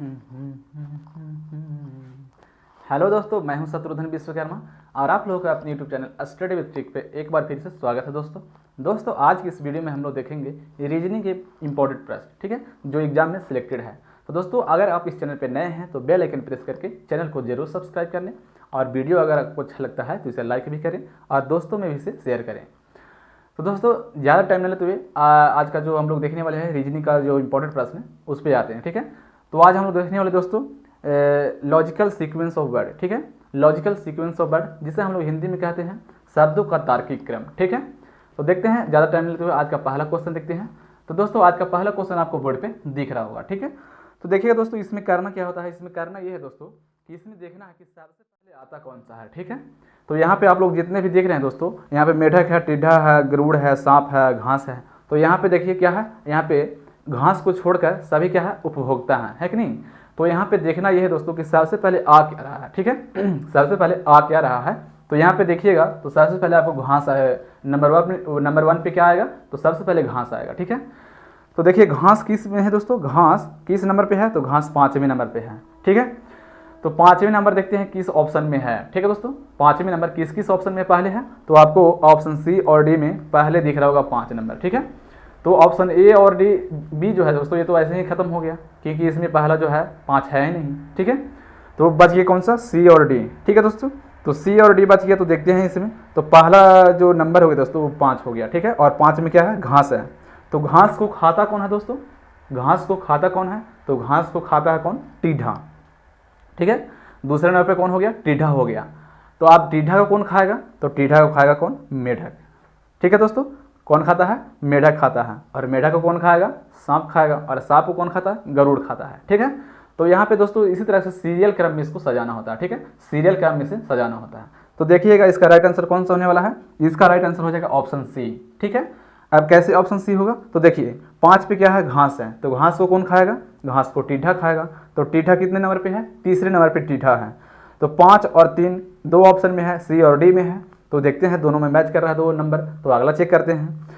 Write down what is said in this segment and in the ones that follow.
Hello दोस्तों, मैं हूं शत्रुघ्न विश्वकर्मा और आप लोगों का अपने YouTube channel study with trick पे एक बार फिर से स्वागत है। दोस्तों आज की इस वीडियो में हम लोग देखेंगे रीजनिंग के इंपॉर्टेंट प्रश्न, ठीक है, जो एग्जाम में सिलेक्टेड है। तो दोस्तों अगर आप इस चैनल पर नए हैं तो बेल आइकन प्रेस करके चैनल को जरूर सब्सक्राइब कर लें और वीडियो अगर आपको अच्छा लगता है तो इसे लाइक भी करें और दोस्तों में भी इसे शेयर करें। तो दोस्तों ज़्यादा टाइम न लेते हुए आज का जो हम लोग देखने वाले हैं रीजनिंग का जो इंपॉर्टेंट प्रश्न है उस पर आते हैं, ठीक है। तो आज हम लोग देखने वाले दोस्तों लॉजिकल सीक्वेंस ऑफ वर्ड, ठीक है, लॉजिकल सीक्वेंस ऑफ वर्ड जिसे हम लोग हिंदी में कहते हैं शब्दों का तार्किक क्रम, ठीक है। तो देखते हैं ज़्यादा टाइम लेते हुए आज का पहला क्वेश्चन देखते हैं। तो दोस्तों आज का पहला क्वेश्चन आपको बोर्ड पे दिख रहा होगा, ठीक है। तो देखिएगा दोस्तों, इसमें करना क्या होता है, इसमें करना ये है दोस्तों कि इसमें देखना है कि सबसे पहले आता कौन सा है, ठीक है। तो यहाँ पे आप लोग जितने भी देख रहे हैं दोस्तों, यहाँ पे मेढक है, टिड्ढा है, गरुड़ है, सांप है, घास है। तो यहाँ पे देखिए क्या है, यहाँ पे घास को छोड़कर सभी क्या है, उपभोक्ता है कि नहीं। तो यहाँ पे देखना यह है दोस्तों कि सबसे पहले आ क्या रहा है, ठीक है। सबसे पहले आ क्या रहा है, तो यहाँ पे देखिएगा तो सबसे पहले आपको घास है, नंबर वन पे क्या आएगा, तो सबसे पहले घास आएगा, ठीक है। तो देखिए घास किस में है दोस्तों, घास किस नंबर पे है, तो घास 5वें नंबर पे है, ठीक है। तो 5वें नंबर देखते हैं किस ऑप्शन में है, ठीक है दोस्तों। 5वें नंबर किस किस ऑप्शन में पहले है, तो आपको ऑप्शन सी और डी में पहले दिख रहा होगा 5 नंबर, ठीक है। तो ऑप्शन ए और डी बी जो है दोस्तों ये तो ऐसे ही खत्म हो गया क्योंकि इसमें पहला जो है 5 है ही नहीं, ठीक है। तो बच गया कौन सा, सी और डी, ठीक है दोस्तों। तो सी और डी बच गया, तो देखते हैं इसमें तो पहला जो नंबर हो गया दोस्तों वो 5 हो गया, ठीक है। और 5 में क्या है, घास है। तो घास को खाता कौन है दोस्तों, घास को खाता कौन है, तो घास को खाता है कौन, टिड्ढा, ठीक है। दूसरे नंबर पे कौन हो गया, टिड्ढा हो गया। तो आप टिड्ढा को कौन खाएगा, तो टिड्ढा को खाएगा कौन, मेढक, ठीक है दोस्तों। कौन खाता है, मेढक खाता है। और मेढक को कौन खाएगा, सांप खाएगा। और सांप को कौन खाता है, गरुड़ खाता है, ठीक है। तो यहाँ पे दोस्तों इसी तरह से सीरियल क्रम में इसको सजाना होता है, ठीक है, सीरियल क्रम में से सजाना होता है। तो देखिएगा इसका राइट आंसर कौन सा होने वाला है, इसका राइट आंसर हो जाएगा ऑप्शन सी, ठीक है। अब कैसे ऑप्शन सी होगा, तो देखिए 5 पे क्या है, घास है। तो घास को कौन खाएगा, घास को टिड्ढा खाएगा। तो टिड्ढा कितने नंबर पे है, तीसरे नंबर पे टिड्ढा है। तो 5 और 3 दो ऑप्शन में है, सी और डी में है। तो देखते हैं दोनों में मैच कर रहा है दो नंबर, तो अगला चेक करते हैं।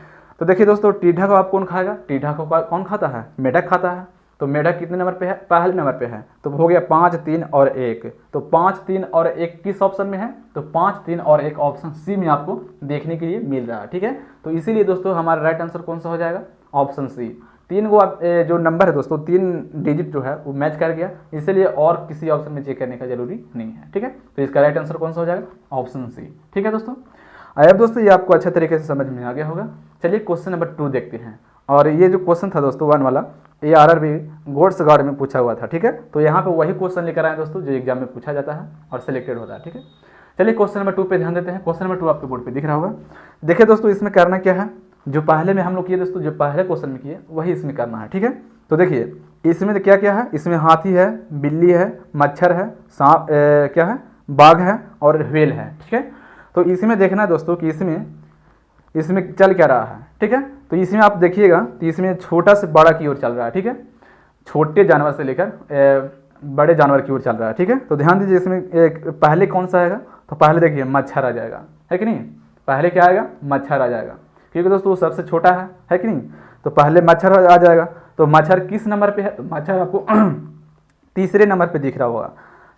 तो देखिए दोस्तों टिड्ढा को आप कौन खाएगा, टिड्ढा को कौन खाता है, मेढक खाता है। तो मेढक कितने नंबर पे है, पहले नंबर पे है। तो हो गया 5, 3 और 1। तो 5, 3 और 1 किस ऑप्शन में है, तो 5, 3 और 1 ऑप्शन सी में आपको देखने के लिए मिल रहा है, ठीक है। तो इसीलिए दोस्तों हमारा राइट आंसर कौन सा हो जाएगा, ऑप्शन सी। 3 को आप जो नंबर है दोस्तों 3 डिजिट जो है वो मैच कर गया, इसलिए और किसी ऑप्शन में चेक करने का जरूरी नहीं है, ठीक है। तो इसका राइट आंसर कौन सा हो जाएगा, ऑप्शन सी, ठीक है दोस्तों। अब दोस्तों ये आपको अच्छे तरीके से समझ में आ गया होगा। चलिए क्वेश्चन नंबर 2 देखते हैं। और ये जो क्वेश्चन था दोस्तों 1 वाला, ये आरआरबी गोड्स गार्ड में पूछा हुआ था, ठीक है। तो यहाँ पे वही क्वेश्चन लेकर आए दोस्तों जो एग्जाम में पूछा जाता है और सिलेक्टेड होता है, ठीक है। चलिए क्वेश्चन नंबर 2 पे ध्यान देते हैं। क्वेश्चन नंबर 2 आपके बोर्ड पे दिख रहा होगा। देखिए दोस्तों इसमें करना क्या है, जो पहले में हम लोग किए दोस्तों, जो पहले क्वेश्चन में किए वही इसमें करना है, ठीक है। तो देखिए इसमें क्या क्या है, इसमें हाथी है, बिल्ली है, मच्छर है, सांप क्या है, बाघ है और व्हेल है, ठीक है। तो इसमें देखना है दोस्तों कि इसमें चल क्या रहा है, ठीक है। तो इसमें आप देखिएगा तो इसमें छोटा से बड़ा की ओर चल रहा है, ठीक है। छोटे जानवर से लेकर बड़े जानवर की ओर चल रहा है, ठीक है। तो ध्यान दीजिए इसमें पहले कौन सा आएगा, तो पहले देखिए मच्छर आ जाएगा, है कि नहीं। पहले क्या आएगा, मच्छर आ जाएगा, क्योंकि दोस्तों वो सबसे छोटा है कि नहीं। तो पहले मच्छर आ जाएगा। तो मच्छर किस नंबर पे है, तो मच्छर आपको तीसरे नंबर पे दिख रहा होगा,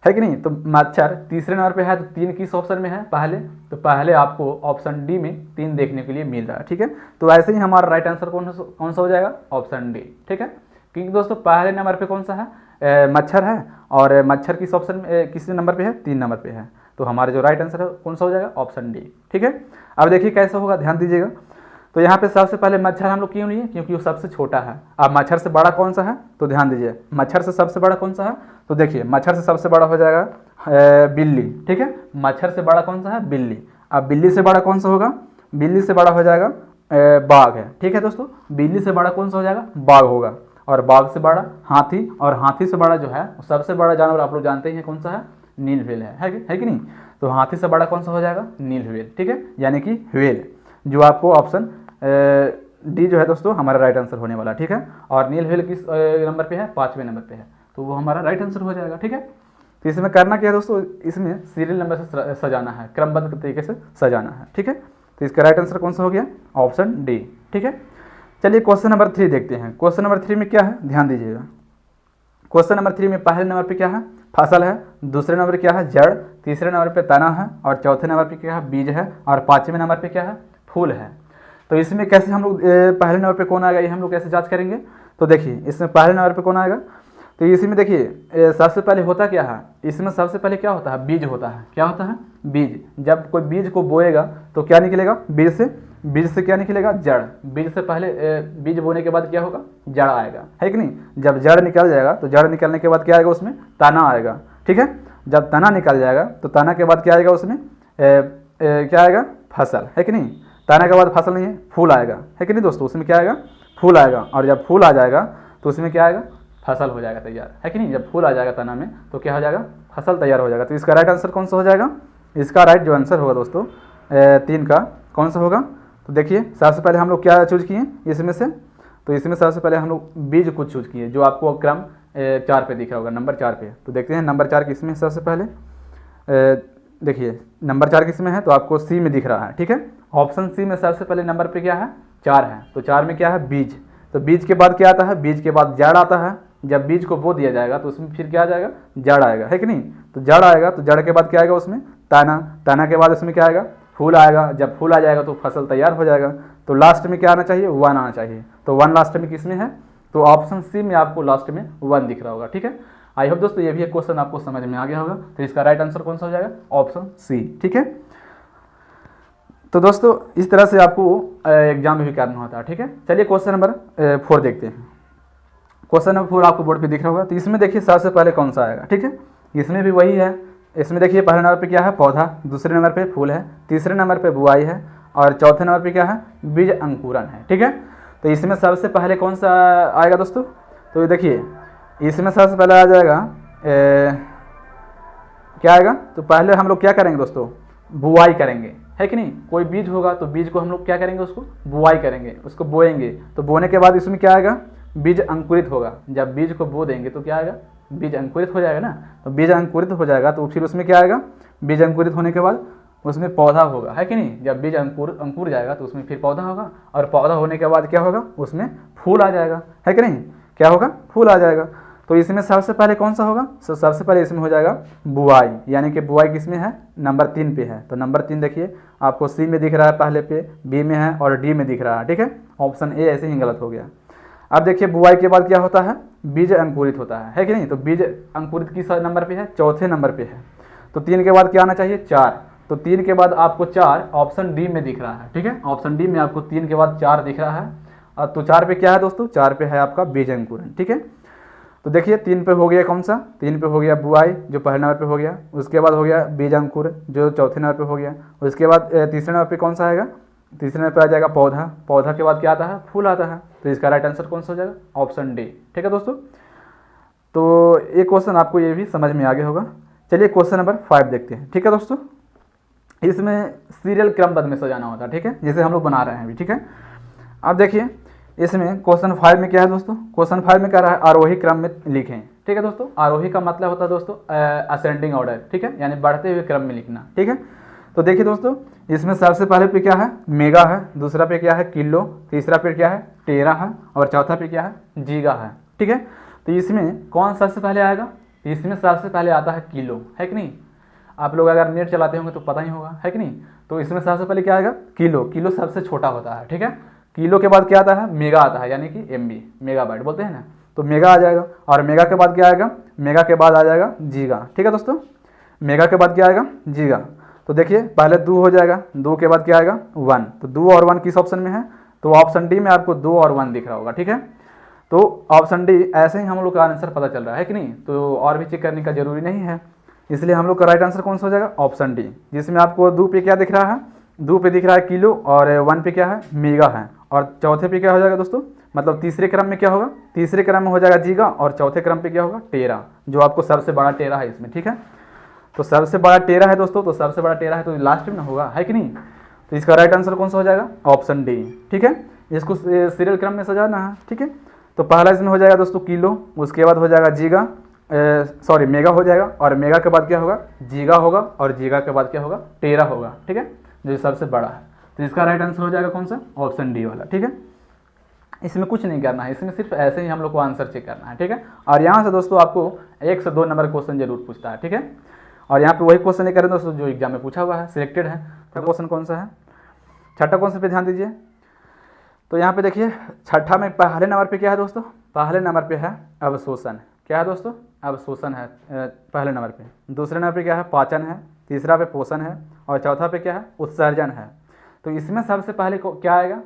है कि नहीं। तो मच्छर तीसरे नंबर पे है। तो 3 किस ऑप्शन में है, पहले। तो पहले आपको ऑप्शन डी में 3 देखने के लिए मिल रहा है, ठीक है। तो ऐसे ही हमारा राइट आंसर कौन सा हो जाएगा, ऑप्शन डी, ठीक है। क्योंकि दोस्तों पहले नंबर पे कौन सा है, मच्छर है। और मच्छर किस ऑप्शन किस नंबर पे है, 3 नंबर पे है। तो हमारे जो राइट आंसर है कौन सा हो जाएगा, ऑप्शन डी, ठीक है। अब देखिए कैसा होगा, ध्यान दीजिएगा। तो यहाँ पे सबसे पहले मच्छर हम लोग क्यों लिए, क्योंकि वो सबसे छोटा है। अब मच्छर से बड़ा कौन सा है, तो ध्यान दीजिए मच्छर से सबसे बड़ा कौन सा है। तो देखिए मच्छर से सबसे बड़ा हो जाएगा बिल्ली, ठीक है। मच्छर से बड़ा कौन सा है, बिल्ली। अब बिल्ली से बड़ा कौन सा होगा, बिल्ली से बड़ा हो जाएगा बाघ है, ठीक है दोस्तों। बिल्ली से बड़ा कौन सा हो जाएगा, बाघ होगा। और बाघ से बड़ा हाथी। और हाथी से बड़ा जो है सबसे बड़ा जानवर आप लोग जानते हैं कौन सा है, नीलव्हेल है कि नहीं। तो हाथी से बड़ा कौन सा हो जाएगा, नीलव्हेल, ठीक है, यानी कि व्हेल, जो आपको ऑप्शन डी जो है दोस्तों हमारा राइट आंसर होने वाला, ठीक है। और नीलव्हेल किस नंबर पे है, 5वें नंबर पे है। तो वो हमारा राइट आंसर हो जाएगा, ठीक है। तो इसमें करना क्या है दोस्तों, इसमें सीरियल नंबर से सजाना है, क्रमबद्ध तरीके से सजाना है, ठीक है। तो इसका राइट आंसर कौन सा हो गया, ऑप्शन डी, ठीक है। चलिए क्वेश्चन नंबर 3 देखते हैं। क्वेश्चन नंबर 3 में क्या है, ध्यान दीजिएगा। क्वेश्चन नंबर 3 में पहले नंबर पे क्या है, फसल है, दूसरे नंबर पे क्या है, जड़, तीसरे नंबर पे तना है, और चौथे नंबर पे क्या है, बीज है, और पाँचवें नंबर पे क्या है, फूल है। तो इसमें कैसे हम लोग पहले नंबर पे कौन आएगा ये हम लोग कैसे जांच करेंगे। तो देखिए इसमें पहले नंबर पे कौन आएगा, तो इसी में देखिए सबसे पहले होता क्या है, इसमें सबसे पहले क्या होता है, बीज होता है। क्या होता है, बीज। जब कोई बीज को बोएगा तो क्या निकलेगा, बीज से क्या निकलेगा, जड़। बीज से पहले बीज बोने के बाद क्या होगा, जड़ आएगा, है कि नहीं। जब जड़ निकल जाएगा तो जड़ निकलने के बाद क्या आएगा, उसमें तना आएगा, ठीक है। जब तना निकल जाएगा तो तना के बाद क्या आएगा, उसमें क्या आएगा, फसल, है कि नहीं। तना के बाद फसल नहीं है, फूल आएगा, है कि नहीं दोस्तों। उसमें क्या आएगा, फूल आएगा, और जब फूल आ जाएगा तो उसमें क्या आएगा, फसल हो जाएगा तैयार, है कि नहीं। जब फूल आ जाएगा तना में तो क्या हो जाएगा, फसल तैयार हो जाएगा। तो इसका राइट आंसर कौन सा हो जाएगा, इसका राइट जो आंसर होगा दोस्तों 3 का कौन सा होगा। तो देखिए सबसे पहले हम लोग क्या चूज किए इसमें से, तो इसमें सबसे पहले हम लोग बीज को चूज किए, जो आपको क्रम 4 पे दिख रहा होगा, नंबर 4 पे। तो देखते हैं नंबर 4 किसमें, सबसे पहले देखिए नंबर 4 किसमें है, तो आपको सी में दिख रहा है, ठीक है। ऑप्शन सी में सबसे पहले नंबर पे क्या है, 4 है। तो 4 में क्या है, बीज। तो बीज के बाद क्या आता है, बीज के बाद जड़ आता है। जब बीज को बो दिया जाएगा तो उसमें फिर क्या आ जाएगा, जड़ आएगा, है कि नहीं। तो जड़ आएगा, तो जड़ के बाद क्या आएगा, उसमें तना। तना के बाद उसमें क्या आएगा, फूल आएगा। जब फूल आ जाएगा तो फसल तैयार हो जाएगा। तो लास्ट में क्या आना चाहिए, 1 आना चाहिए। तो 1 लास्ट में किस में है, तो ऑप्शन सी में आपको लास्ट में 1 दिख रहा होगा, ठीक है। आई होप दोस्तों ये भी एक क्वेश्चन आपको समझ में आ गया होगा। तो इसका राइट आंसर कौन सा हो जाएगा, ऑप्शन सी, ठीक है। तो दोस्तों इस तरह से आपको एग्जाम में भी करना होता है, ठीक है। चलिए क्वेश्चन नंबर 4 देखते हैं। क्वेश्चन नंबर 4 आपको बोर्ड पे दिख रहा होगा। तो इसमें देखिए सबसे पहले कौन सा आएगा, ठीक है। इसमें भी वही है। इसमें देखिए पहले नंबर पे क्या है, पौधा, दूसरे नंबर पे फूल है, तीसरे नंबर पे बुआई है, और चौथे नंबर पे क्या है, बीज अंकुरन है, ठीक है। तो इसमें सबसे पहले कौन सा आएगा दोस्तों, तो देखिए इसमें सबसे पहले आ जाएगा क्या आएगा, तो पहले हम लोग क्या करेंगे दोस्तों, बुआई करेंगे, है कि नहीं। कोई बीज होगा तो बीज को हम लोग क्या करेंगे, उसको बुआई करेंगे, उसको बोएंगे। तो बोने के बाद इसमें क्या आएगा, बीज अंकुरित होगा। जब बीज को बो देंगे तो क्या आएगा, बीज अंकुरित हो जाएगा ना। तो बीज अंकुरित हो जाएगा तो फिर उसमें क्या आएगा, बीज अंकुरित होने के बाद उसमें पौधा होगा, है कि नहीं। जब बीज अंकुर जाएगा तो उसमें फिर पौधा होगा, और पौधा होने के बाद क्या होगा, उसमें फूल आ जाएगा, है कि नहीं। क्या होगा, फूल आ जाएगा। तो इसमें सबसे पहले कौन सा होगा, तो सबसे पहले इसमें हो जाएगा बुआई, यानी कि बुआई किसमें है, नंबर 3 पे है। तो नंबर 3 देखिए आपको सी में दिख रहा है, पहले पे बी में है, और डी में दिख रहा है, ठीक है। ऑप्शन ए ऐसे ही गलत हो गया। अब देखिए बुआई के बाद क्या होता है, बीज अंकुरित होता है कि नहीं। तो बीज अंकुरित किस नंबर पे है, चौथे नंबर पे है। तो 3 के बाद क्या आना चाहिए, 4। तो 3 के बाद आपको 4 ऑप्शन डी में दिख रहा है, ठीक है। ऑप्शन डी में आपको 3 के बाद 4 दिख रहा है। और तो 4 पे क्या है दोस्तों, 4 पे है आपका बीज अंकुरन, ठीक है। तो देखिए 3 पे हो गया कौन सा, 3 पे हो गया बुआई जो पहले नंबर पे हो गया, उसके बाद हो गया बीज अंकुर जो चौथे नंबर पे हो गया, उसके बाद तीसरे नंबर पे कौन सा आएगा, तीसरे नंबर पे आ जाएगा पौधा। पौधा के बाद क्या आता है, फूल आता है। तो इसका राइट आंसर कौन सा हो जाएगा, ऑप्शन डी, ठीक है दोस्तों। तो एक क्वेश्चन आपको ये भी समझ में आ गया होगा। चलिए क्वेश्चन नंबर 5 देखते हैं, ठीक है दोस्तों। इसमें सीरियल क्रमबद्ध में सजाना होता है, ठीक है, जैसे हम लोग बना रहे हैं अभी, ठीक है। अब देखिए इसमें क्वेश्चन 5 में क्या है दोस्तों, क्वेश्चन 5 में क्या रहा है, आरोही क्रम में लिखें, ठीक है दोस्तों। आरोही का मतलब होता है दोस्तों असेंडिंग ऑर्डर, ठीक है, यानी बढ़ते हुए क्रम में लिखना, ठीक है। तो देखिए दोस्तों इसमें सबसे पहले पे क्या है, मेगा है, दूसरा पे क्या है, किलो, तीसरा पे क्या है, टेरा है, और चौथा पे क्या है, जीगा है, ठीक है। तो इसमें कौन सबसे पहले आएगा, इसमें सबसे पहले आता है किलो, है कि नहीं। आप लोग अगर नेट चलाते होंगे तो पता ही होगा, है कि नहीं। तो इसमें सबसे पहले क्या आएगा, किलो। किलो सबसे छोटा होता है, ठीक है। किलो के बाद क्या आता है, मेगा आता है, यानी कि एमबी, मेगाबाइट बोलते हैं ना। तो मेगा आ जाएगा, और मेगा के बाद क्या आएगा, मेगा के बाद आ जाएगा जीगा, ठीक है दोस्तों। मेगा के बाद क्या आएगा, जीगा। तो देखिए पहले 2 हो जाएगा, 2 के बाद क्या आएगा, 1। तो 2 और 1 किस ऑप्शन में है, तो ऑप्शन डी में आपको 2 और 1 दिख रहा होगा, ठीक है। तो ऑप्शन डी, ऐसे ही हम लोग का आंसर पता चल रहा है कि नहीं। तो और भी चेक करने का जरूरी नहीं है, इसलिए हम लोग का राइट आंसर कौन सा हो जाएगा, ऑप्शन डी, जिसमें आपको 2 पे क्या दिख रहा है, 2 पे दिख रहा है किलो, और 1 पे क्या है, मेगा है, और चौथे पे क्या हो जाएगा दोस्तों, मतलब तीसरे क्रम में क्या होगा, तीसरे क्रम में हो जाएगा जीगा, और चौथे क्रम पे क्या होगा, टेरा, जो आपको सबसे बड़ा टेरा है इसमें, ठीक है। तो सबसे बड़ा टेरा है दोस्तों, तो सबसे बड़ा टेरा है तो लास्ट में ना होगा, है कि नहीं। तो इसका राइट आंसर कौन सा हो जाएगा, ऑप्शन डी, ठीक है। इसको सीरियल क्रम में सजाना है, ठीक है। तो पहला इसमें हो जाएगा दोस्तों किलो, उसके बाद हो जाएगा जीगा, सॉरी मेगा हो जाएगा, और मेगा के बाद क्या होगा, जीगा होगा, और जीगा के बाद क्या होगा, टेरा होगा, ठीक है, जो सबसे बड़ा है। तो इसका राइट आंसर हो जाएगा कौन सा, ऑप्शन डी वाला, ठीक है। इसमें कुछ नहीं करना है, इसमें सिर्फ ऐसे ही हम लोग को आंसर चेक करना है, ठीक है। और यहाँ से दोस्तों आपको 1 से 2 नंबर क्वेश्चन जरूर पूछता है, ठीक है। और यहाँ पे वही क्वेश्चन नहीं करें दोस्तों जो एग्जाम में पूछा हुआ है, सिलेक्टेड है। तो क्वेश्चन कौन सा है, छठा क्वेश्चन पे ध्यान दीजिए। तो यहाँ पे देखिए छठा में पहले नंबर पे क्या है दोस्तों, पहले नंबर पे है अवशोषण। क्या है दोस्तों, अवशोषण है पहले नंबर पे। दूसरे नंबर पे क्या है, पाचन है। तीसरा पे पोषण है। और चौथा पे क्या है, उत्सर्जन है। तो इसमें सबसे पहले क्या आएगा,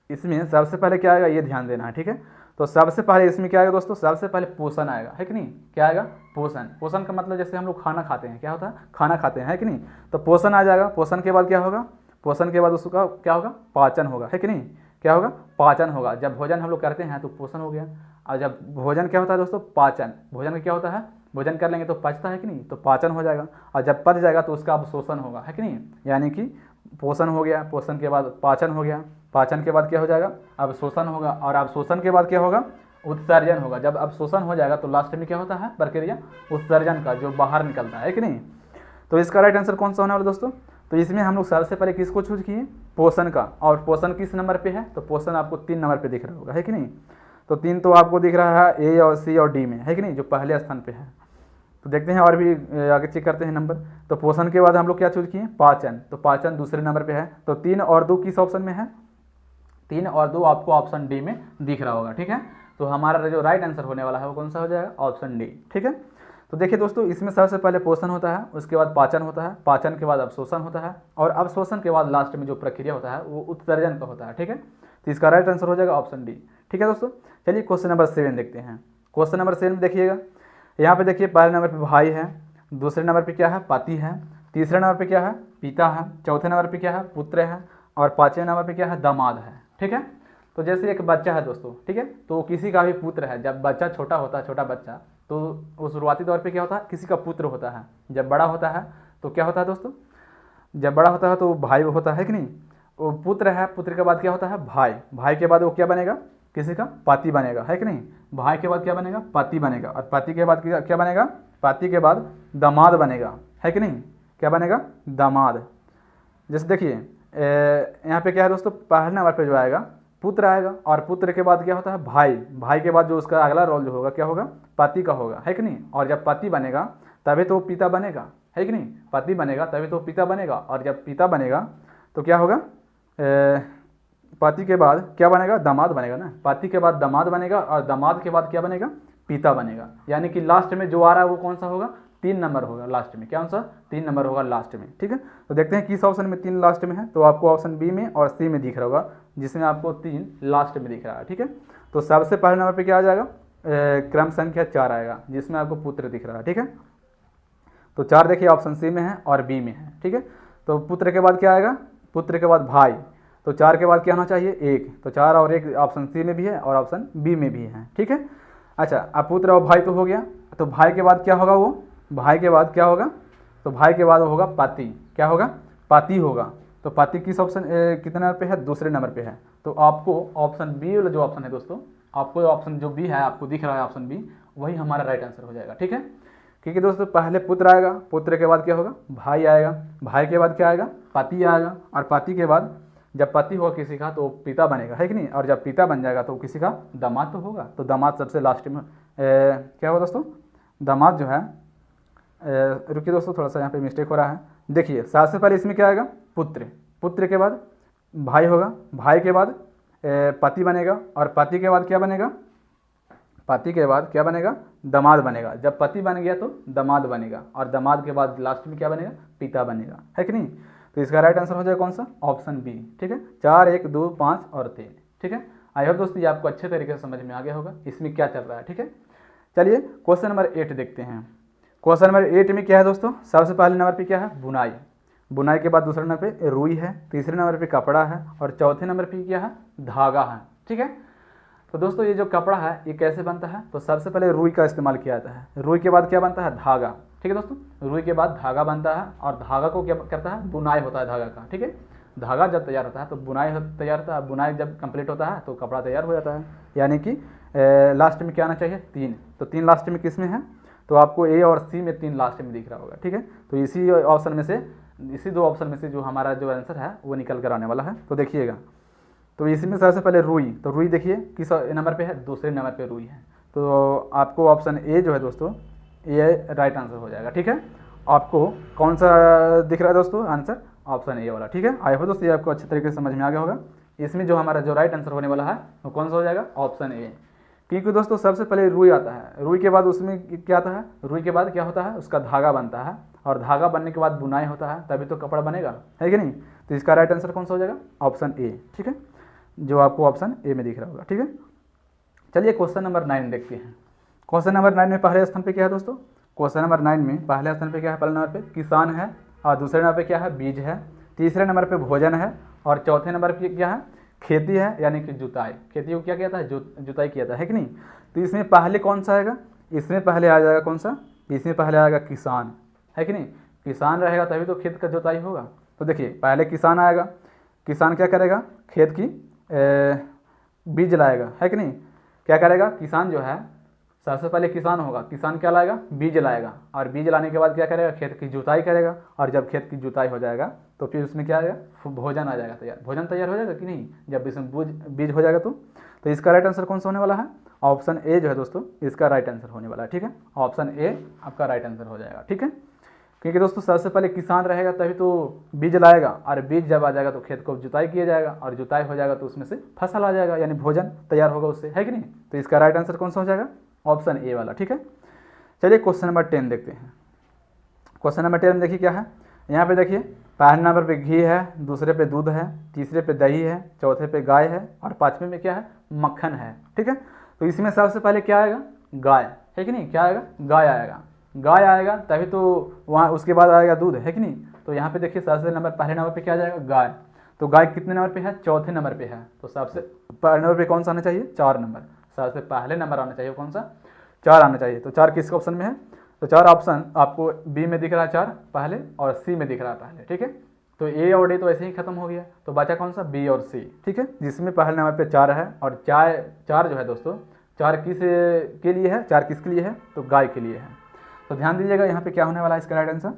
इसमें सबसे पहले क्या आएगा ये ध्यान देना है, ठीक है। तो सबसे पहले इसमें क्या आएगा दोस्तों, सबसे पहले पोषण आएगा, है कि नहीं। क्या आएगा, पोषण। पोषण का मतलब जैसे हम लोग खाना खाते हैं, क्या होता है, खाना खाते हैं, है कि नहीं। तो पोषण आ जाएगा। पोषण के बाद क्या होगा, पोषण के बाद उसका क्या होगा, पाचन होगा, है कि नहीं। क्या होगा, पाचन होगा। जब भोजन हम लोग करते हैं तो पोषण हो गया। और जब भोजन क्या होता है दोस्तों, पाचन। भोजन का क्या होता है, भोजन कर लेंगे तो पचता है कि नहीं, तो पाचन हो जाएगा। और जब पच जाएगा तो उसका अवशोषण होगा, है कि नहीं। यानी कि पोषण हो गया, पोषण के बाद पाचन हो गया, पाचन के बाद क्या हो जाएगा, अवशोषण होगा। और अवशोषण के बाद क्या होगा, उत्सर्जन होगा। जब अवशोषण हो जाएगा तो लास्ट में क्या होता है, प्रक्रिया उत्सर्जन का, जो बाहर निकलता है कि नहीं। तो इसका राइट आंसर कौन सा होने वाला दोस्तों, तो इसमें हम लोग सबसे पहले किसको चूज किए, पोषण का। और पोषण किस नंबर पे है, तो पोषण आपको 3 नंबर पे दिख रहा होगा, है कि नहीं। तो 3 तो आपको दिख रहा है ए और सी और डी में, है कि नहीं, जो पहले स्थान पे है। तो देखते हैं और भी आगे चेक करते हैं नंबर। तो पोषण के बाद हम लोग क्या चूज किए, पाचन। तो पाचन दूसरे नंबर पे है। तो 3 और 2 किस ऑप्शन में है, 3 और 2 आपको ऑप्शन डी में दिख रहा होगा, ठीक है। तो हमारा जो राइट आंसर होने वाला है वो कौन सा हो जाएगा, ऑप्शन डी, ठीक है। तो देखिए दोस्तों, इसमें सबसे पहले पोषण होता है, उसके बाद पाचन होता है, पाचन के बाद अवशोषण होता है, और अवशोषण के बाद लास्ट में जो प्रक्रिया होता है वो उत्सर्जन का होता है, ठीक है। तो इसका राइट आंसर हो जाएगा ऑप्शन डी, ठीक है दोस्तों। चलिए क्वेश्चन नंबर 7 देखते हैं। क्वेश्चन नंबर 7 में देखिएगा, यहाँ पे देखिए पहले नंबर पे भाई है, दूसरे नंबर पे क्या है, पति है, तीसरे नंबर पे क्या है, पिता है, चौथे नंबर पे क्या है, पुत्र है, और पांचवें नंबर पे क्या है, दामाद है, ठीक है। तो जैसे एक बच्चा है दोस्तों, ठीक है, तो किसी का भी पुत्र है। जब बच्चा छोटा होता है, छोटा बच्चा, तो वो शुरुआती दौर पे क्या होता है, किसी का पुत्र होता है। जब बड़ा होता है तो क्या होता है दोस्तों, जब बड़ा होता है तो भाई होता है कि नहीं, वो पुत्र है। पुत्र के बाद क्या होता है, भाई। भाई के बाद वो क्या बनेगा, किसी का पति बनेगा, है कि नहीं। भाई के बाद क्या बनेगा, पति बनेगा। और पति के बाद क्या बनेगा, पति के बाद दामाद बनेगा, है कि नहीं। क्या बनेगा, दामाद। जैसे देखिए यहाँ पे क्या है दोस्तों, पहले नंबर पे जो आएगा पुत्र आएगा, और पुत्र के बाद क्या होता है, भाई। भाई के बाद जो उसका अगला रोल जो होगा क्या होगा, पति का होगा, है कि नहीं। और जब पति बनेगा तभी तो पिता बनेगा, है कि नहीं। पति बनेगा तभी तो पिता बनेगा। और जब पिता बनेगा तो क्या होगा, पति के बाद क्या बनेगा, दामाद बनेगा ना। पति के बाद दामाद बनेगा, और दामाद के बाद क्या बनेगा, पिता बनेगा। यानी कि लास्ट में जो आ रहा है वो कौन सा होगा, 3 नंबर होगा लास्ट में। क्या सा 3 नंबर होगा लास्ट में, ठीक है। तो देखते हैं किस ऑप्शन में 3 लास्ट में है। तो आपको ऑप्शन बी में और सी में दिख रहा होगा, जिसमें आपको 3 लास्ट में दिख रहा है, ठीक है। तो सबसे पहले नंबर पे क्या आ जाएगा, क्रम संख्या 4 आएगा, जिसमें आपको पुत्र दिख रहा है, ठीक है। तो 4 देखिए ऑप्शन सी में है और बी में है, ठीक है। तो पुत्र के बाद क्या आएगा, पुत्र के बाद भाई। तो 4 के बाद क्या होना चाहिए, 1। तो 4 और 1 ऑप्शन सी में भी है और ऑप्शन बी में भी है, ठीक है। अच्छा, अब पुत्र और भाई तो हो गया। तो भाई के बाद क्या होगा, वो भाई के बाद क्या होगा, तो भाई के बाद होगा पति। क्या होगा, पति होगा। तो पति किस ऑप्शन कितने नंबर पे है, दूसरे नंबर पे है। तो आपको ऑप्शन बी वाला जो ऑप्शन है दोस्तों, आपको ऑप्शन जो बी है आपको दिख रहा है ऑप्शन बी, वही हमारा राइट आंसर हो जाएगा, ठीक है। क्योंकि दोस्तों पहले पुत्र आएगा, पुत्र के बाद क्या होगा, भाई आएगा, भाई के बाद क्या आएगा, पति आएगा, और पति के बाद जब पति होगा किसी का तो पिता बनेगा, है कि नहीं। और जब पिता बन जाएगा तो किसी का दामाद तो होगा। तो दामाद सबसे लास्ट में क्या होगा दोस्तों, दामाद जो है, रुकिए दोस्तों थोड़ा सा यहाँ पे मिस्टेक हो रहा है। देखिए सबसे पहले इसमें क्या आएगा, पुत्र। पुत्र के बाद भाई होगा, भाई के बाद पति बनेगा, और पति के बाद क्या बनेगा, पति के बाद क्या बनेगा, दामाद बनेगा। जब पति बन गया तो दामाद बनेगा, और दामाद के बाद लास्ट में क्या बनेगा, पिता बनेगा, है कि नहीं। तो इसका राइट आंसर हो जाएगा कौन सा, ऑप्शन बी, ठीक है। 4, 1, 2, 5 और 3, ठीक है। आई होप दोस्तों ये आपको अच्छे तरीके से समझ में आ गया होगा इसमें क्या चल रहा है, ठीक है। चलिए क्वेश्चन नंबर 8 देखते हैं। क्वेश्चन नंबर 8 में क्या है दोस्तों, सबसे पहले नंबर पे क्या है, बुनाई। बुनाई के बाद दूसरे नंबर पे रुई है, तीसरे नंबर पे कपड़ा है, और चौथे नंबर पे क्या है, धागा है, ठीक है। तो दोस्तों ये जो कपड़ा है ये कैसे बनता है, तो सबसे पहले रुई का इस्तेमाल किया जाता है। रुई के बाद क्या बनता है, धागा, ठीक है दोस्तों। रुई के बाद धागा बनता है, और धागा को क्या करता है, बुनाई होता है धागा का, ठीक है। धागा जब तैयार होता है तो बुनाई तैयार होता है, बुनाई जब कंप्लीट होता है तो कपड़ा तैयार हो जाता है। यानी कि लास्ट में क्या आना चाहिए, 3। तो 3 लास्ट में किस में है, तो आपको ए और सी में 3 लास्ट में दिख रहा होगा, ठीक है। तो इसी ऑप्शन में से, इसी 2 ऑप्शन में से जो हमारा जो आंसर है वो निकल कर आने वाला है। तो देखिएगा तो इसमें सबसे पहले रुई, तो रुई देखिए किस नंबर पे है, दूसरे नंबर पे रुई है। तो आपको ऑप्शन ए जो है दोस्तों ये राइट आंसर हो जाएगा। ठीक है, आपको कौन सा दिख रहा है दोस्तों आंसर, ऑप्शन ए वाला। ठीक है, आई होप दोस्तों ये आपको अच्छे तरीके से समझ में आ गया होगा। इसमें जो हमारा जो राइट आंसर होने वाला है वो कौन सा हो जाएगा, ऑप्शन ए। क्योंकि दोस्तों सबसे पहले रुई आता है, रुई के बाद उसमें क्या आता है, रुई के बाद क्या होता है, उसका धागा बनता है, और धागा बनने के बाद बुनाई होता है, तभी तो कपड़ा बनेगा, है कि नहीं। तो इसका राइट आंसर कौन सा हो जाएगा, ऑप्शन ए। ठीक है, जो आपको ऑप्शन ए में दिख रहा होगा। ठीक है, चलिए क्वेश्चन नंबर 9 देखते हैं। क्वेश्चन नंबर 9 में पहले स्थान पे क्या है दोस्तों, क्वेश्चन नंबर 9 में पहले स्थान पे क्या है, पहले नंबर पे किसान है, और दूसरे नंबर पे क्या है, बीज है, तीसरे नंबर पे भोजन है, और चौथे नंबर पे क्या है, खेती है, यानी कि जुताई। खेती को क्या किया था, जुताई किया था, है कि नहीं। तो इसमें पहले कौन सा आएगा, इसमें पहले आ जाएगा कौन सा, इसमें पहले आएगा किसान, है कि नहीं। किसान रहेगा तभी तो खेत का जुताई होगा। तो देखिए पहले किसान आएगा, किसान क्या करेगा, खेत की बीज लाएगा, है कि नहीं। क्या करेगा किसान जो है, सबसे पहले किसान होगा, किसान क्या लाएगा, बीज लाएगा, और बीज लाने के बाद क्या करेगा, खेत की जुताई करेगा, और जब खेत की जुताई हो जाएगा तो फिर उसमें क्या आएगा, भोजन आ जाएगा तैयार। भोजन तैयार हो जाएगा कि नहीं, जब इसमें बीज हो जाएगा तो इसका राइट आंसर कौन सा होने वाला है, ऑप्शन ए जो है दोस्तों इसका राइट आंसर होने वाला है। ठीक है, ऑप्शन ए आपका राइट आंसर हो जाएगा। ठीक है, क्योंकि दोस्तों सबसे पहले किसान रहेगा तभी तो बीज लाएगा, और बीज जब आ जाएगा तो खेत को जुताई किया जाएगा, और जुताई हो जाएगा तो उसमें से फसल आ जाएगा, यानी भोजन तैयार होगा उससे, है कि नहीं। तो इसका राइट आंसर कौन सा हो जाएगा, ऑप्शन ए वाला। ठीक है, चलिए क्वेश्चन नंबर 10 देखते हैं। क्वेश्चन नंबर 10 में देखिए क्या है, यहाँ पे देखिए पहले नंबर पे घी है, दूसरे पे दूध है, तीसरे पे दही है, चौथे पे गाय है, और पाँचवें में क्या है, मक्खन है। ठीक है, तो इसमें सबसे पहले क्या आएगा, गाय, है कि नहीं। क्या आएगा, गाय आएगा, गाय आएगा तभी तो वहाँ उसके बाद आएगा दूध, है कि नहीं। तो यहाँ पे देखिए सबसे पहले नंबर पे क्या आ जाएगा, गाय। तो गाय कितने नंबर पे है, चौथे नंबर पे है। तो सबसे पहले नंबर पे कौन सा आना चाहिए, 4 नंबर। सबसे पहले नंबर आना चाहिए कौन सा, 4 आना चाहिए। तो 4 किस ऑप्शन में है, तो 4 ऑप्शन आपको बी में दिख रहा है 4 पहले, और सी में दिख रहा है पहले। ठीक है, तो ए और डी तो ऐसे ही खत्म हो गया, तो बचा कौन सा, बी और सी। ठीक है, जिसमें पहले नंबर पे 4 है, और 4 जो है दोस्तों 4 किस के लिए है, 4 किसके लिए है, तो गाय के लिए है। तो ध्यान दीजिएगा यहाँ पे क्या होने वाला है इसका राइट आंसर।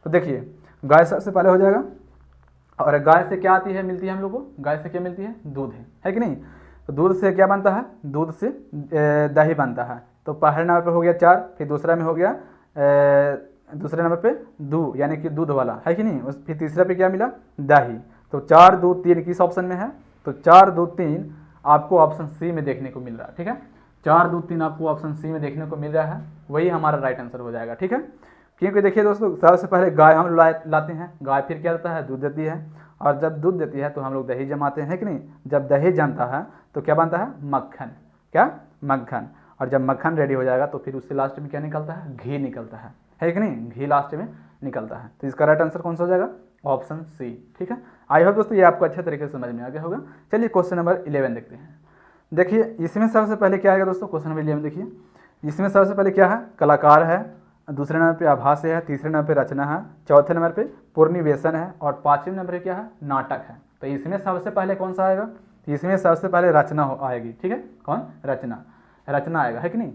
तो देखिए गाय सबसे पहले हो जाएगा, और गाय से क्या आती है, मिलती है हम लोग को, गाय से क्या मिलती है, दूध है कि नहीं। तो दूध से क्या बनता है, दूध से दही बनता है। तो पहले नंबर पे हो गया 4, फिर दूसरा में हो गया दूसरे नंबर पे दूध, यानी कि दूध वाला, है कि नहीं। फिर तीसरा पे क्या मिला, दही। तो 4 2 3 किस ऑप्शन में है, तो 4 2 3 आपको ऑप्शन सी में देखने को मिल रहा है। ठीक है, 4 2 3 आपको ऑप्शन सी में देखने को मिल रहा है, वही हमारा राइट आंसर हो जाएगा। ठीक है, क्योंकि देखिए दोस्तों सबसे पहले गाय हम लाते हैं, गाय फिर क्या देता है, दूध देती है, और जब दूध देती है तो हम लोग दही जमाते हैं कि नहीं। जब दही जमता है तो क्या बनता है, मक्खन, क्या, मक्खन। और जब मक्खन रेडी हो जाएगा तो फिर उससे लास्ट में क्या निकलता है, घी निकलता है कि नहीं, घी लास्ट में निकलता है। तो इसका राइट आंसर कौन सा हो जाएगा, ऑप्शन सी। ठीक है, आई होप दोस्तों ये आपको अच्छे तरीके से समझ में आ गया होगा। चलिए क्वेश्चन नंबर 11 देखते हैं। देखिए इसमें सबसे पहले क्या आएगा दोस्तों, क्वेश्चन नंबर 11 देखिए, इसमें सबसे पहले क्या है, कलाकार है, दूसरे नंबर पे आभास है, तीसरे नंबर पे रचना है, चौथे नंबर पे पूर्णिवेशन है, और पाँचवें नंबर पे क्या है, नाटक है। तो इसमें सबसे पहले कौन सा आएगा, इसमें सबसे पहले रचना आएगी। ठीक है, कौन, रचना आएगा, है कि नहीं।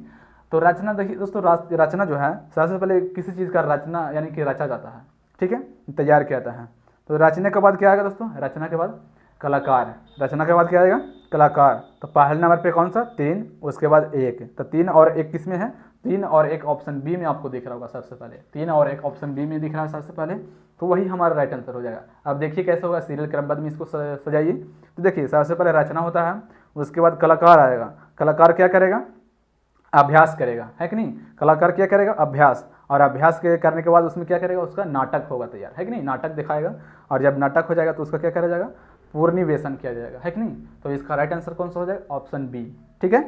तो रचना देखिए दोस्तों, रचना जो है सबसे पहले किसी चीज़ का रचना यानी कि रचा जाता है। ठीक है, तैयार किया जाता है। तो रचने के बाद क्या आएगा दोस्तों, रचना के बाद कलाकार, रचना के बाद क्या आएगा, कलाकार। तो पहले नंबर पे कौन सा, 3, उसके बाद 1। तो 3 और 1 किस में है, 3 और 1 ऑप्शन बी में आपको दिख रहा होगा सबसे पहले, 3 और 1 ऑप्शन बी में दिख रहा है सबसे पहले। तो वही हमारा राइट आंसर हो जाएगा। अब देखिए कैसे होगा, सीरियल क्रमबद्ध में इसको सजाइए। तो देखिए सबसे पहले रचना होता है, उसके बाद कलाकार आएगा, कलाकार क्या करेगा, अभ्यास करेगा, है कि नहीं। कलाकार क्या करेगा, अभ्यास, और अभ्यास के करने के बाद उसमें क्या करेगा, उसका नाटक होगा तैयार, है कि नहीं, नाटक दिखाएगा। और जब नाटक हो जाएगा तो उसका क्या करा जाएगा, पूर्णिवेशन किया जाएगा, है कि नहीं। तो इसका राइट आंसर कौन सा हो जाएगा, ऑप्शन बी। ठीक है,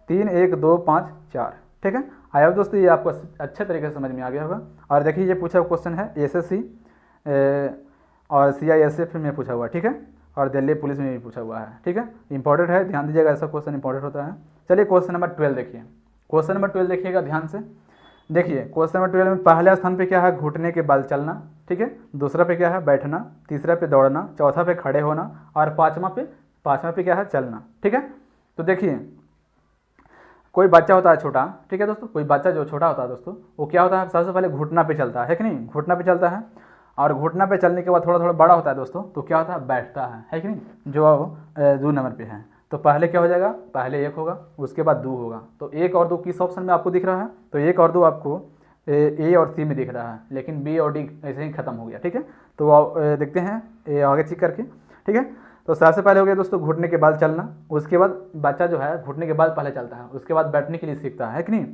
3 1 2 5 4। ठीक है, आई होप दोस्तों ये आपको अच्छे तरीके से समझ में आ गया होगा। और देखिए ये पूछा हुआ क्वेश्चन है एसएससी और CISF में पूछा हुआ, ठीक है, और दिल्ली पुलिस में भी पूछा हुआ है। ठीक है, इंपॉर्टेंट है, ध्यान दीजिएगा, ऐसा क्वेश्चन इंपॉर्टेंट होता है। चलिए क्वेश्चन नंबर 12 देखिए, क्वेश्चन नंबर 12 देखिएगा ध्यान से। देखिए क्वेश्चन नंबर 12 में पहले स्थान पे क्या है, घुटने के बल चलना। ठीक है, दूसरा पे क्या है, बैठना, तीसरा पे दौड़ना, चौथा पे खड़े होना, और पाँचवा पे क्या है, चलना। ठीक है, तो देखिए कोई बच्चा होता है छोटा, ठीक है दोस्तों, कोई बच्चा जो छोटा होता है दोस्तों, वो क्या होता है, सबसे पहले घुटना पे चलता है कि नहीं, घुटना पे चलता है। और घुटना पे चलने के बाद थोड़ा थोड़ा बड़ा होता है दोस्तों, तो क्या होता है, बैठता है कि नहीं, जो 2 नंबर पे है। तो पहले क्या हो जाएगा, पहले 1 होगा, उसके बाद 2 होगा। तो 1 और 2 किस ऑप्शन में आपको दिख रहा है, तो 1 और 2 आपको ए और सी में दिख रहा है, लेकिन बी और डी ऐसे ही खत्म हो गया। ठीक है, तो देखते हैं ये आगे चेक करके। ठीक है, तो सबसे पहले हो गया दोस्तों घुटने के बाल चलना। उसके बाद बच्चा जो है घुटने के बाल पहले चलता है, उसके बाद बैठने के लिए सीखता है कि नहीं।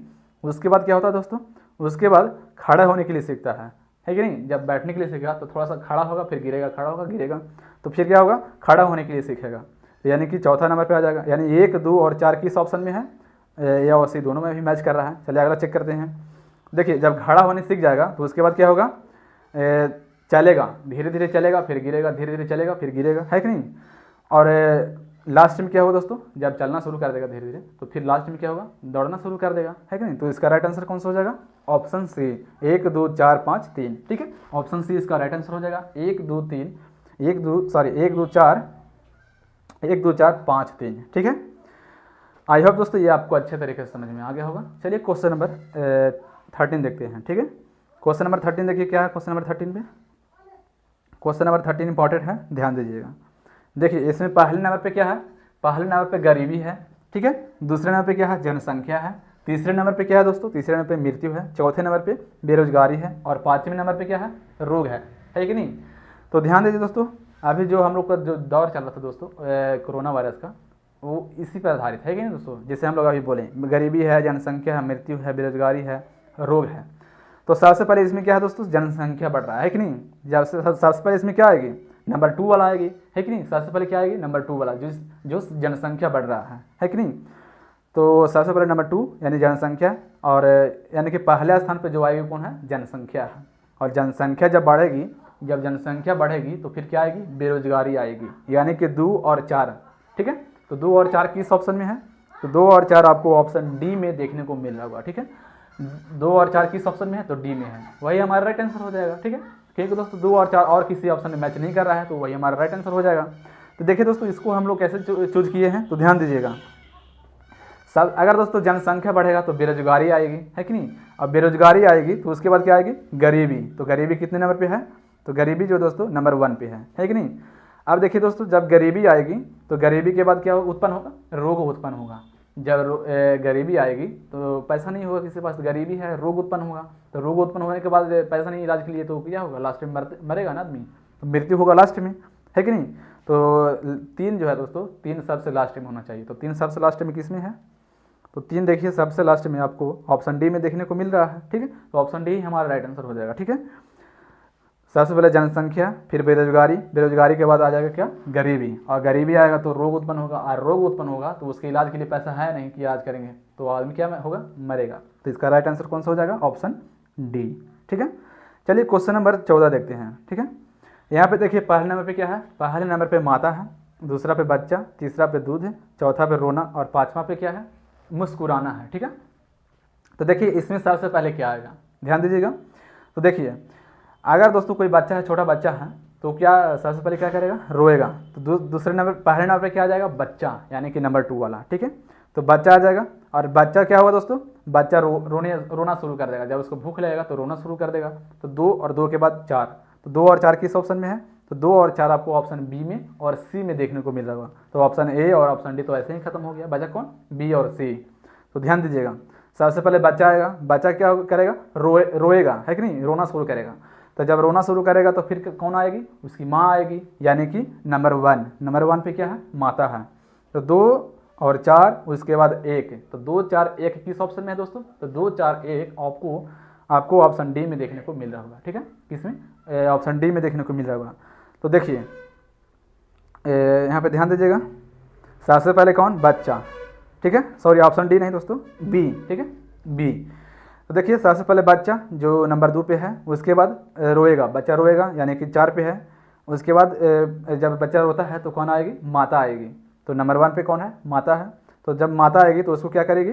उसके बाद क्या होता है दोस्तों, उसके बाद खड़ा होने के लिए सीखता है कि नहीं। जब बैठने के लिए सीखेगा तो थोड़ा सा खड़ा होगा, फिर गिरेगा, खड़ा होगा, गिरेगा, तो फिर क्या होगा, खड़ा होने के लिए सीखेगा। तो यानी कि चौथा नंबर पे आ जाएगा। यानी 1, 2 और 4 किस ऑप्शन में है, ए और सी दोनों में भी मैच कर रहा है। चलिए अगला चेक करते हैं। देखिए जब खड़ा होने सीख जाएगा तो उसके बाद क्या होगा, चलेगा, धीरे धीरे चलेगा, फिर गिरेगा, धीरे धीरे चलेगा, फिर गिरेगा, है कि नहीं। और लास्ट में क्या होगा दोस्तों, जब चलना शुरू कर देगा धीरे धीरे, तो फिर लास्ट में क्या होगा, दौड़ना शुरू कर देगा, है कि नहीं। तो इसका राइट आंसर कौन सा हो जाएगा, ऑप्शन सी, 1, 2, 4, 5, 3। ठीक है, ऑप्शन सी इसका राइट आंसर हो जाएगा। 1, 2, 4, 5, 3। ठीक है, आई होप दोस्तों ये आपको अच्छे तरीके से समझ में आ गया होगा। चलिए क्वेश्चन नंबर 13 देखते हैं। ठीक है, क्वेश्चन नंबर 13 देखिए क्या है। क्वेश्चन नंबर 13 पे, क्वेश्चन नंबर 13 इंपॉर्टेंट है, ध्यान दीजिएगा। देखिए इसमें पहले नंबर पे क्या है, पहले नंबर पे गरीबी है। ठीक है, दूसरे नंबर पे क्या है, जनसंख्या है। तीसरे नंबर पे क्या है दोस्तों, तीसरे नंबर पे मृत्यु है। चौथे नंबर पे बेरोजगारी है। और 5वें नंबर पे क्या है, रोग है कि नहीं। तो ध्यान दीजिए दोस्तों, अभी जो हम लोग का जो दौर चल रहा था दोस्तों कोरोना वायरस का, वो इसी पर आधारित है कि नहीं दोस्तों। जैसे हम लोग अभी बोले, गरीबी है, जनसंख्या है, मृत्यु है, बेरोजगारी है, रोग है। तो सबसे पहले इसमें क्या है दोस्तों, जनसंख्या बढ़ रहा है कि नहीं। जब सबसे पहले इसमें क्या आएगी, नंबर 2 वाला आएगी, है कि नहीं। सबसे पहले क्या आएगी, नंबर 2 वाला, जो जनसंख्या बढ़ रहा है कि नहीं। तो सबसे पहले नंबर 2 यानी जनसंख्या, और यानी कि पहले स्थान पर जो आएगी कौन है, जनसंख्या है। और जनसंख्या जब बढ़ेगी, जब जनसंख्या बढ़ेगी तो फिर क्या आएगी, बेरोजगारी आएगी। यानी कि 2 और 4। ठीक है, तो 2 और 4 किस ऑप्शन में है, तो 2 और 4 आपको ऑप्शन डी में देखने को मिल रहा होगा। ठीक है, 2 और 4 किस ऑप्शन में है, तो डी में है, वही हमारा राइट आंसर हो जाएगा। ठीक है, क्योंकि दोस्तों 2 और 4 और किसी ऑप्शन में मैच नहीं कर रहा है, तो वही हमारा राइट आंसर हो जाएगा। तो देखिए दोस्तों, इसको हम लोग कैसे चूज किए हैं, तो ध्यान दीजिएगा। सब अगर दोस्तों जनसंख्या बढ़ेगा तो बेरोजगारी आएगी, है कि नहीं। अब बेरोजगारी आएगी तो उसके बाद क्या आएगी, गरीबी। तो गरीबी कितने नंबर पे है, तो गरीबी जो दोस्तों नंबर 1 पे है कि नहीं। अब देखिए दोस्तों, जब गरीबी आएगी तो गरीबी के बाद क्या उत्पन्न होगा, रोग उत्पन्न होगा। जब गरीबी आएगी तो पैसा नहीं होगा किसी के पास, गरीबी है, रोग उत्पन्न होगा। तो रोग उत्पन्न होने के बाद पैसा नहीं इलाज के लिए, तो क्या होगा, लास्ट में मरेगा ना आदमी, तो मृत्यु होगा लास्ट में, है कि नहीं। तो 3 जो है दोस्तों, 3 सबसे लास्ट में होना चाहिए। तो 3 सबसे लास्ट में किस में है, तो 3 देखिए सबसे लास्ट में आपको ऑप्शन डी में देखने को मिल रहा है। ठीक है, तो ऑप्शन डी ही हमारा राइट आंसर हो जाएगा। ठीक है, सबसे पहले जनसंख्या, फिर बेरोजगारी, बेरोजगारी के बाद आ जाएगा क्या, गरीबी, और गरीबी आएगा तो रोग उत्पन्न होगा, और रोग उत्पन्न होगा तो उसके इलाज के लिए पैसा है नहीं कि इलाज करेंगे, तो आदमी क्या होगा, मरेगा। तो इसका राइट आंसर कौन सा हो जाएगा, ऑप्शन डी। ठीक है, चलिए क्वेश्चन नंबर 14 देखते हैं। ठीक है, यहाँ पे देखिए पहले नंबर पे क्या है, पहले नंबर पे माता है, दूसरा पे बच्चा, तीसरा पे दूध है, चौथा पे रोना, और 5वां पे क्या है, मुस्कुराना है। ठीक है, तो देखिए इसमें सबसे पहले क्या आएगा, ध्यान दीजिएगा। तो देखिए अगर दोस्तों कोई बच्चा है, छोटा बच्चा है, तो क्या सबसे पहले क्या करेगा, रोएगा। तो दूसरे नंबर, पहले नंबर पे क्या आ जाएगा, बच्चा, यानी कि नंबर 2 वाला। ठीक है, तो बच्चा आ जाएगा, और बच्चा क्या होगा दोस्तों, बच्चा रोना शुरू कर देगा। जब उसको भूख लगेगा तो रोना शुरू कर देगा। तो 2 और 2 के बाद 4, तो 2 और 4 किस ऑप्शन में है, तो 2 और 4 आपको ऑप्शन बी में और सी में देखने को मिल रहा होगा। तो ऑप्शन ए और ऑप्शन डी तो ऐसे ही खत्म हो गया, बचा कौन, बी और सी। तो ध्यान दीजिएगा, सबसे पहले बच्चा आएगा, बच्चा क्या करेगा, रोएगा, है कि नहीं, रोना शुरू करेगा। तो जब रोना शुरू करेगा तो फिर कौन आएगी, उसकी माँ आएगी, यानी कि नंबर 1। नंबर 1 पे क्या है, माता है। तो 2 और 4, उसके बाद 1, तो 2, 4, 1 किस ऑप्शन में है दोस्तों, तो 2, 4, 1 आपको ऑप्शन डी में देखने को मिल रहा होगा। ठीक है, किसमें, ऑप्शन डी में देखने को मिल रहा होगा। तो देखिए यहाँ पे ध्यान दीजिएगा, सबसे पहले कौन, बच्चा। ठीक है, सॉरी ऑप्शन डी नहीं दोस्तों, बी। ठीक है, बी। तो देखिए सबसे पहले बच्चा जो नंबर 2 पे है, उसके बाद रोएगा, बच्चा रोएगा, यानी कि 4 पे है। उसके बाद जब बच्चा रोता है तो कौन आएगी, माता आएगी। तो नंबर 1 पे कौन है, माता है। तो जब माता आएगी तो उसको क्या करेगी,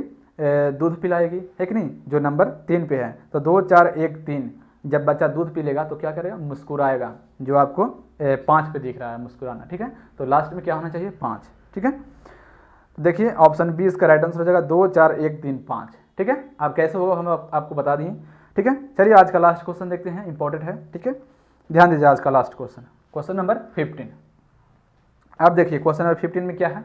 दूध पिलाएगी, है कि नहीं, जो नंबर 3 पे है। तो 2, 4, 1, 3, जब बच्चा दूध पी लेगा तो क्या करेगा, मुस्कुराएगा, जो आपको 5 पे दिख रहा है, मुस्कुराना। ठीक है, तो लास्ट में क्या होना चाहिए, 5। ठीक है, तो देखिए ऑप्शन बी इसका राइट आंसर हो जाएगा, 2, 4, 1, 3, 5। ठीक है, अब कैसे होगा हम आपको बता दिए। ठीक है, चलिए आज का लास्ट क्वेश्चन देखते हैं, इंपॉर्टेंट है। ठीक है, ध्यान दीजिए आज का लास्ट क्वेश्चन, क्वेश्चन नंबर 15। अब देखिए क्वेश्चन नंबर 15 में क्या है,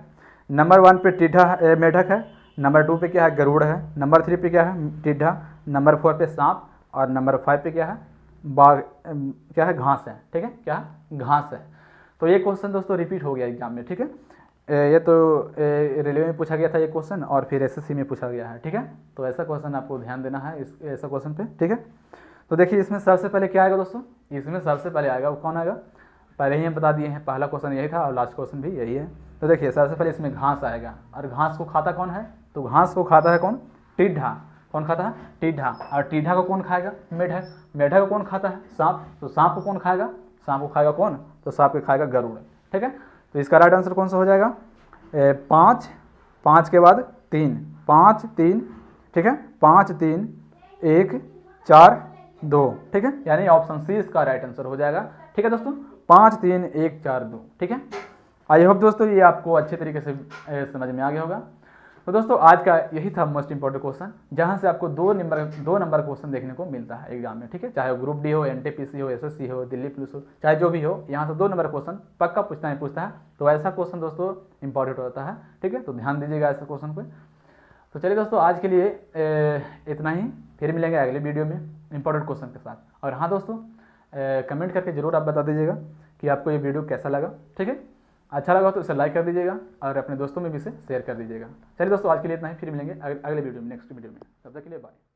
नंबर 1 पे टिड्ढा मेढक है, नंबर 2 पे क्या है गरुड़ है, नंबर 3 पे क्या है टिड्ढा, नंबर 4 पे सांप, और नंबर 5 पे क्या है बाघ, क्या है घास है, ठीक है, क्या है घास है। तो ये क्वेश्चन दोस्तों रिपीट हो गया एग्जाम में, ठीक है। ये तो रेलवे में पूछा गया था ये क्वेश्चन, और फिर एसएससी में पूछा गया है, ठीक है। तो ऐसा क्वेश्चन आपको ध्यान देना है इस ऐसा क्वेश्चन पे, ठीक है। तो देखिए इसमें सबसे पहले क्या आएगा दोस्तों, इसमें सबसे पहले आएगा वो कौन आएगा, पहले ही हम बता दिए हैं, पहला क्वेश्चन यही था और लास्ट क्वेश्चन भी यही है। तो देखिए सबसे पहले इसमें घास आएगा, और घास को खाता कौन है, तो घास को खाता है कौन, टिड्ढा। कौन खाता है, टिड्ढा। और टिड्ढा को कौन खाएगा, मेढक। मेढक को कौन खाता है, सांप। तो सांप को कौन खाएगा, सांप को खाएगा कौन, तो सांप को खाएगा गरुड़, ठीक है। तो इसका राइट आंसर कौन सा हो जाएगा, 5, 5 के बाद 3, 5 3, ठीक है, 5 3 1 4 2, ठीक है, यानी ऑप्शन सी इसका राइट आंसर हो जाएगा, ठीक है दोस्तों, 5 3 1 4 2, ठीक है। आई होप दोस्तों ये आपको अच्छे तरीके से समझ में आ गया होगा। तो दोस्तों आज का यही था मोस्ट इंपॉर्टेंट क्वेश्चन, जहां से आपको 2 नंबर क्वेश्चन देखने को मिलता है एग्जाम में, ठीक है। चाहे वो ग्रुप डी हो, एनटीपीसी हो, एसएससी हो, दिल्ली पुलिस हो, चाहे जो भी हो, यहाँ से 2 नंबर क्वेश्चन पक्का पूछता है। तो ऐसा क्वेश्चन दोस्तों इंपॉर्टेंट होता है, ठीक है। तो ध्यान दीजिएगा ऐसे क्वेश्चन पर। तो चलिए दोस्तों आज के लिए इतना ही, फिर मिलेंगे अगले वीडियो में इंपॉर्टेंट क्वेश्चन के साथ। और हाँ दोस्तों कमेंट करके जरूर आप बता दीजिएगा कि आपको ये वीडियो कैसा लगा, ठीक है। अच्छा लगा तो इसे लाइक कर दीजिएगा और अपने दोस्तों में भी इसे शेयर कर दीजिएगा। चलिए दोस्तों आज के लिए इतना ही, फिर मिलेंगे अगले वीडियो में, नेक्स्ट वीडियो में। तब तक के लिए बाय।